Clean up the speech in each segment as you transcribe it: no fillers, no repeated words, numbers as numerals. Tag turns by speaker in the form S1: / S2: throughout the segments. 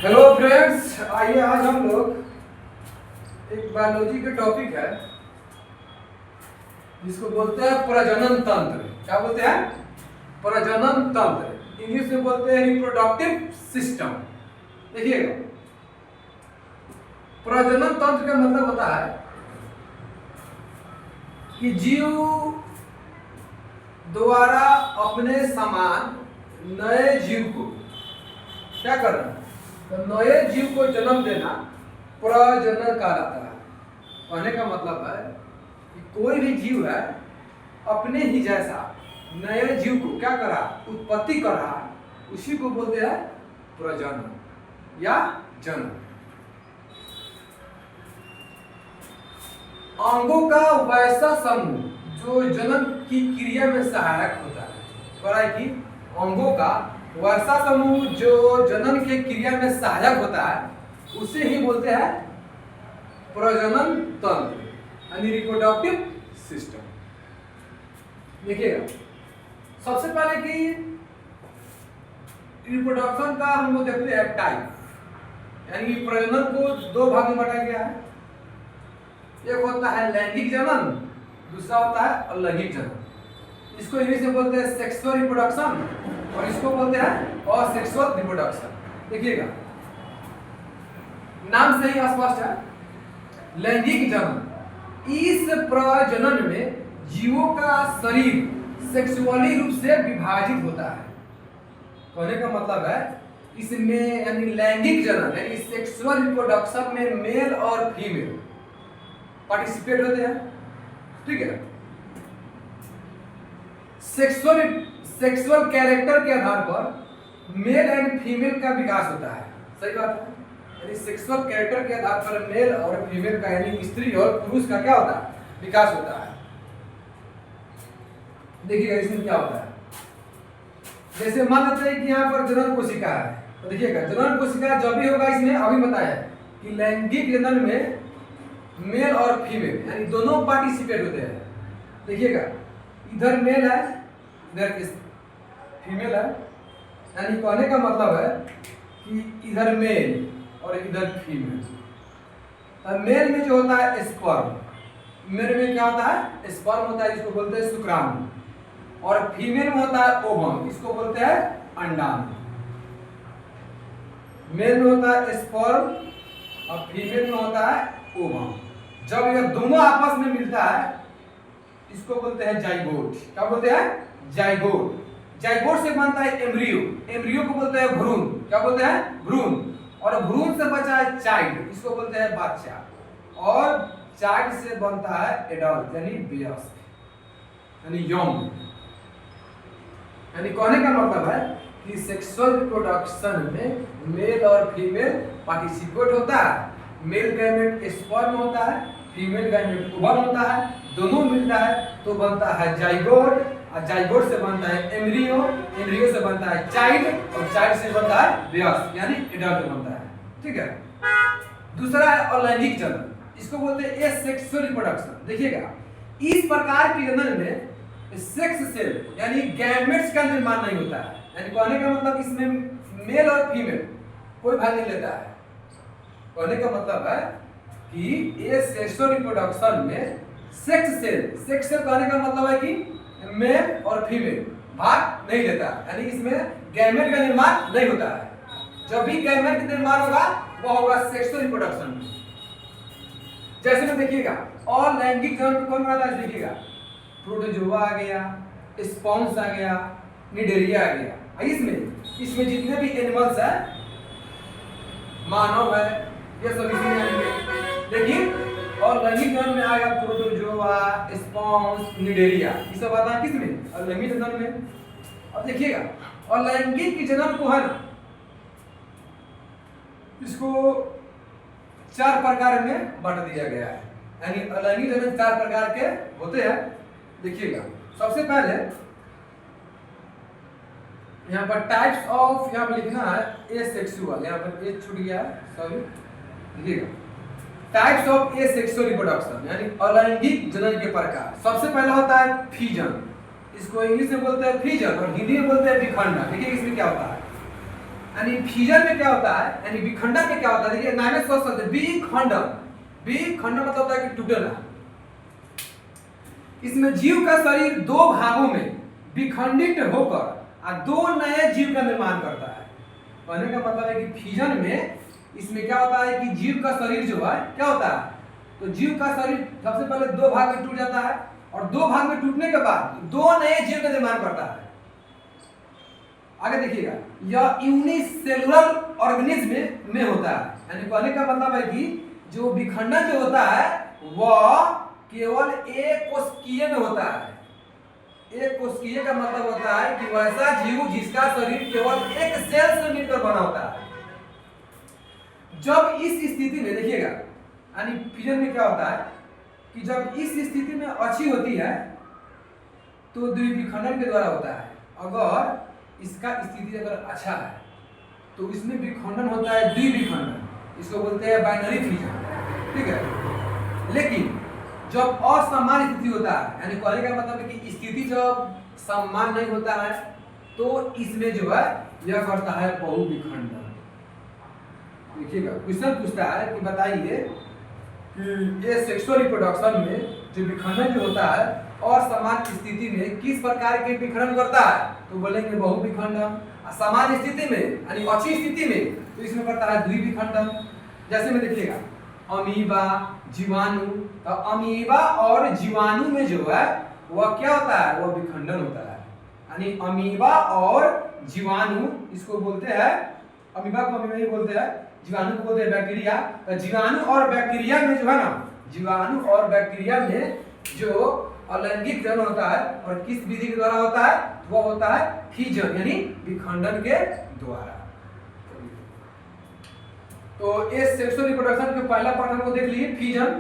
S1: Hello friends, आइए आज हम लोग एक बायोलॉजी के टॉपिक है जिसको बोलते हैं प्रजनन तंत्र। क्या बोलते हैं? प्रजनन तंत्र। इंग्लिश में बोलते हैं रिप्रोडक्टिव सिस्टम। देखिएगा, प्रजनन तंत्र का मतलब होता है कि जीव द्वारा अपने समान नए जीव को क्या करना, तो नए जीव को जन्म देना प्रजनन कहलाता है। कहने का मतलब है कि कोई भी जीव है अपने ही जैसा नए जीव को क्या कर रहा, उत्पत्ति कर रहा है, उसी को बोलते हैं प्रजनन या जन्म। अंगों का वैसा समूह जो जन्म की क्रिया में सहायक होता है। पढ़ाई की अंगों का वैसा समूह जो जन्म के क्रिया में सहायक होता है, उसे ही बोलते हैं प्रजनन तंत्र यानी रिप्रोडक्टिव सिस्टम। देखिएगा, सबसे पहले कि रिप्रोडक्शन का हम लोग देखते हैं टाइप, यानी प्रजनन को दो भाग में बांटा गया है। एक होता है लैंगिक जनन, दूसरा होता है अलैंगिक जनन। इसको इंग्लिश में बोलते हैं सेक्सुअल रिप्रोडक्शन और इसको बोलते हैं असेक्सुअल रिप्रोडक्शन। देखिएगा, नाम से ही स्पष्ट है, लैंगिक जनन। इस प्रजनन में जीवों का शरीर सेक्सुअली रूप से विभाजित होता है। कहने का मतलब है इसमें यानी लैंगिक जनन यानी सेक्सुअल रिप्रोडक्शन में मेल और फीमेल पार्टिसिपेट होते हैं। ठीक है, सेक्सुअल कैरेक्टर के आधार पर मेल एंड फीमेल का विकास होता है। सही बात है, यानी सेक्सुअल कैरेक्टर के आधार पर मेल और फीमेल का यानी स्त्री और पुरुष का क्या होता है, विकास होता है। देखिएगा इसमें क्या होता है, जैसे मान लेते हैं कि यहाँ पर जनन कोशिका है, तो देखिएगा जनन कोशिका जब भी होगा, इसमें अभी बताया कि लैंगिक जनन में मेल और फीमेल यानी दोनों पार्टिसिपेट होते हैं। देखिएगा, इधर मेल है, इधर फीमेल है, यानी कहने का मतलब है कि इधर मेल और इधर फीमेल। अब मेल में जो होता है स्पर्म, मेल में क्या होता है, स्पर्म होता है, इसको बोलते हैं शुक्राणु, और फीमेल में होता है ओवम, इसको बोलते हैं अंडाणु। मेल में होता है स्पर्म और फीमेल में होता है ओवम। जब यह दोनों आपस में मिलता है, इसको बोलते हैं जाइगोट। क्या बोलते हैं? जाइगोट। जाइगोट से बनता है एम्ब्रियो, एम्ब्रियो को बोलते हैं भ्रूण। क्या बोलते हैं? भ्रूण। और भ्रूण से बचा है चाइल्ड, इसको बोलते हैं बच्चा, और चाइल्ड से बनता है एडल्ट यानी वयस्क यानी यंग। यानी कहने का मतलब है कि सेक्सुअल रिप्रोडक्शन में मेल और फीमेल पार्टिसिपेट होता है। मेल गैमेट स्पर्म होता है, फीमेल गैमेट ओवम होता है, दोनों मिलता है तो बनता है जाइगोट, और जाइगोट से बनता है एम्ब्रियो, एम्ब्रियो से बनता है चाइल्ड, और चाइल्ड से बनता है वयस्क यानी एडल्ट बनता है। ठीक है, दूसरा है अलैंगिक जनन, इसको बोलते हैं एसेक्सुअल रिप्रोडक्शन। देखिएगा, इस प्रकार की जनन में सेक्स सेल यानी गैमेट्स का निर्माण नहीं होता है। यानी कहने का मतलब इसमें मेल और फीमेल कोई भाग नहीं लेता है। कहने का मतलब है कि ये सेक्सुअल रिप्रोडक्शन में सेक्स सेल कहने का मतलब है कि मेल और फीमेल भाग नहीं लेता, यानी इसमें गैमेट का निर्माण नहीं होता है। जब भी गैमेट का निर्माण होगा वो होगा सेक्सुअल रिप्रोडक्शन में। जैसे में देखिएगा, और लैंगिक जनन कौन कहलाता है? देखिएगा, प्रोटोजोआ आ गया, स्पॉन्स आ गया, निडेरिया आ गया। इसमें जितने भी एनिमल्स हैं, मानव है, ये सब इसमें आएंगे। लेकिन और लैंगिक जनन में आएगा प्रोटोजोआ, स्पॉन्स, निडेरिया, ये सब आता है किसमें? और लैंगिक जनन में। अब देखिएगा, और लैंगिक जनन को है ना, इसको 4 प्रकार में बांट दिया गया है, यानी अलैंगिक जनन 4 प्रकार के होते हैं। देखिएगा, सबसे पहले यहाँ पर टाइप्स ऑफ, यहाँ पर लिखना है एसेक्सुअल, यहाँ पर ए छूट गया है, सॉरी। देखिएगा, टाइप्स ऑफ एसेक्सुअल रिप्रोडक्शन यानी अलैंगिक जनन के प्रकार। सबसे पहला होता है फिजन, इसको इंग्लिश में बोलते हैं फिजन और हिंदी में बोलते हैं विखंडन। देखिए इसमें क्या होता है, यानी फ्यूजन में क्या होता है, यानी विखंडन में क्या होता है, देखिए नाम में सोच सकते हैं विखंडन। विखंडन मतलब होता है कि टूटना। इसमें जीव का शरीर दो भागों में विखंडित होकर दो नए जीव का निर्माण करता है। कहने का मतलब है कि फ्यूजन में इसमें क्या होता है कि जीव का शरीर जो है क्या होता है, तो जीव का शरीर सबसे पहले दो भाग में टूट जाता है और दो भाग में टूटने के बाद दो नए जीव का निर्माण करता है। आगे देखिएगा, यह यूनिसेलुलर ऑर्गेनिज्म में होता है। यानी कहने का मतलब है कि जो विखंडन जो होता है वह केवल एक कोशिकीय में होता है। एक कोशिकीय का मतलब होता है कि वैसा जीव जिसका शरीर केवल एक सेल से मिलकर बना होता है। जब इस स्थिति में देखिएगा, यानी फ्यूजन में क्या होता है कि जब इस स्थिति में अच्छी होती है तो द्विविखंडन के द्वारा होता है। अगर इसका स्थिति अगर अच्छा है तो इसमें विखंडन होता है द्विविखंडन, इसको बोलते हैं बाइनरी फ्यूजन, ठीक है। लेकिन जब असमान स्थिति होता है, यानी कहने का मतलब है कि स्थिति जब समान नहीं होता है तो इसमें जो है यह करता है बहुविखंडन। देखिएगा, क्वेश्चन पूछता है कि बताइए कि ये सेक्सुअल रिप्रोडक्शन में जो विखंडन जो होता है असमान स्थिति में किस प्रकार के विखंडन करता है, तो बोलेंगे बहुविखंडन। समान स्थिति में यानी अच्छी स्थिति में तो इसमें करता है द्विविखंडन। जैसे में देखिएगा अमीबा, जीवाणु, तो अमीबा और जीवाणु में जो है वह क्या होता है, वह विखंडन होता है। यानी अमीबा और जीवाणु इसको बोलते हैं, अमीबा को अमीबा ही बोलते हैं, जीवाणु को बोलते हैं बैक्टीरिया। तो जीवाणु और बैक्टीरिया में जो है ना, जीवाणु और बैक्टीरिया में जो अलैंगिक जन्म होता है और किस विधि के द्वारा होता है, वह होता है फ्यूजन यानी विखंडन के द्वारा। तो इस सेक्सुअल रिप्रोडक्शन के पहला पार्ट हमको देख लिए, फ्यूजन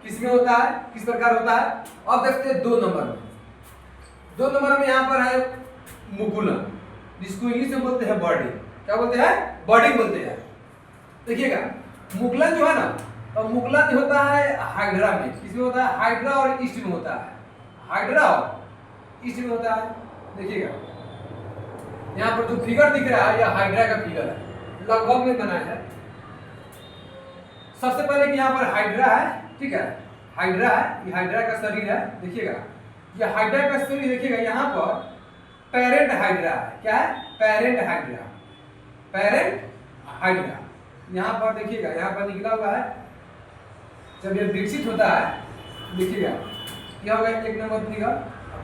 S1: किसमें होता है, किस प्रकार होता है। अब देखते हैं 2 नंबर में। 2 नंबर में यहाँ पर है मुकुलन, जिसको इंग्लिश में बोलते हैं बर्डिंग। क्या बोलते हैं, बर्डिंग बोलते हैं। देखिएगा मुकुलन जो है ना, तो मुकुलन होता है हाइड्रा में, किसमें होता है, हाइड्रा और ईस्ट में होता है। हाइड्रा और ईस्ट में होता है। देखिएगा यहाँ पर जो फिगर दिख रहा है यह हाइड्रा का फिगर है, लगभग में बना है। सबसे पहले कि यहाँ पर हाइड्रा है, ठीक है, हाइड्रा है, ये हाइड्रा का शरीर है। देखिएगा ये हाइड्रा का शरीर, देखिएगा यहाँ पर पेरेंट हाइड्रा है। क्या है, पेरेंट हाइड्रा, पेरेंट हाइड्रा। यहाँ पर देखिएगा, यहाँ पर निकला हुआ है। जब ये विकसित होता है, देखिएगा क्या होगा, 1 नंबर फिगर,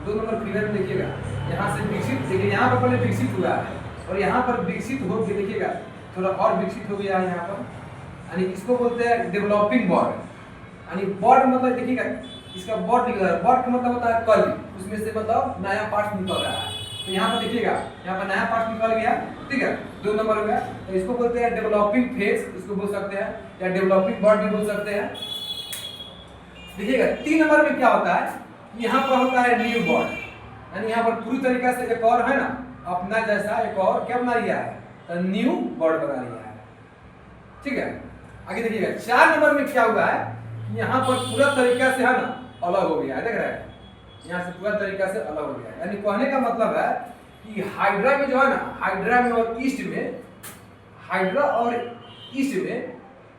S1: 2 नंबर फिगर में देखिएगा यहाँ से विकसित, देखिए यहाँ पर पहले विकसित हुआ है और यहाँ पर विकसित हो गया, देखिएगा थोड़ा और विकसित हो गया है यहाँ पर। यानी इसको बोलते हैं डेवलपिंग बॉड। यानी बॉड मतलब देखिएगा इसका बॉड निकला है, बॉड का मतलब होता है कली, उसमें से मतलब नया पार्ट निकल रहा है। तो यहाँ पर देखिएगा यहाँ पर नया पार्ट निकल गया, ठीक है, 2 नंबर हो गया। तो इसको बोलते हैं डेवलपिंग फेज, इसको बोल सकते हैं, या डेवलपिंग बॉड भी बोल सकते हैं। देखिएगा 3 नंबर में क्या होता है, यहाँ पर होता है न्यू बॉड। यानी यहाँ पर पूरी तरीके से एक और है ना अपना जैसा एक और क्या बना लिया है, तो न्यू बॉड बना लिया है, ठीक है। आगे देखिएगा 4 नंबर में क्या हुआ है, यहाँ पर पूरा तरीका से है ना अलग हो गया है, देख रहे हैं, यहाँ से पूरा तरीका से अलग हो गया है। यानी कहने का मतलब है कि हाइड्रा में जो है ना, हाइड्रा में और ईस्ट में, हाइड्रा और ईस्ट में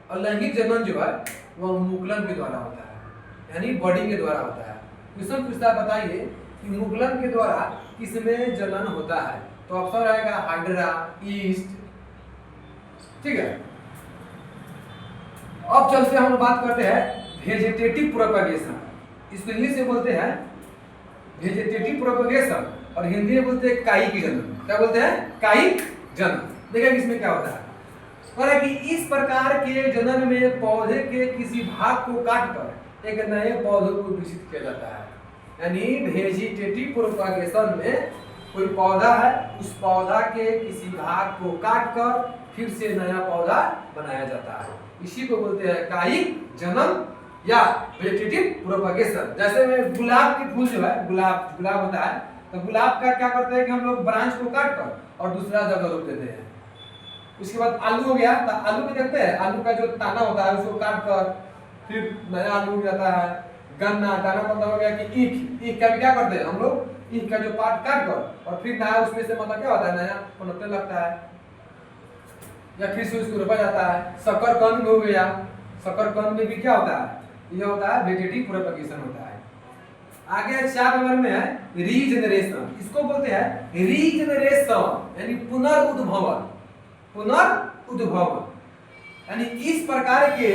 S1: अलैंगिक जनन जो है वह मुकुलन के द्वारा होता है, यानी बर्डिंग के द्वारा होता है। क्वेश्चन पूछता है बताइए कि मुकुलन के द्वारा किसमें जनन होता है, तो ऑप्शन रहेगा हाइड्रा, ईस्ट, ठीक है। अब चलते हम बात करते हैं वेजिटेटिव प्रोपगेशन। इसको इंग्लिश में बोलते हैं वेजिटेटिव प्रोपगेशन और हिंदी में बोलते हैं कायिक जनन। क्या बोलते हैं, कायिक जनन। देखिए इसमें क्या होता है, और कि इस प्रकार के जनन में पौधे के किसी भाग को काटकर एक नए पौधे को विकसित किया जाता है। यानी वेजिटेटिव प्रोपगेशन में कोई पौधा है, उस पौधा के किसी भाग को काटकर फिर से नया पौधा बनाया जाता है, इसी को बोलते हैं कायिक जनन या वेजिटेटिव प्रोपगेशन। जैसे में गुलाब के फूल जो है, गुलाब होता है, तो गुलाब का क्या करते हैं कि हम लोग ब्रांच को काट कर और दूसरा जगह रोप देते हैं। उसके बाद आलू हो गया, तो आलू में देखते हैं आलू का जो ताना होता है उसको काट कर फिर नया आलू हो जाता है। गन्ना, दाना मतलब हो गया कि ईख का भी क्या करते हैं हम लोग, ईख का जो पार्ट काट कर और फिर नया उसमें से मतलब क्या होता है, नया पनपने लगता है। या फिर से उसको रोपा जाता है। शकरकंद में हो गया, शकरकंद में भी क्या होता है, ये होता है वेजिटेटिव प्रोपगेशन होता है। आगे 4 नंबर में है रीजनरेशन। इसको बोलते हैं रीजनरेशन, यानी पुनर्उद्भवन। पुनर्उद्भवन यानी इस प्रकार के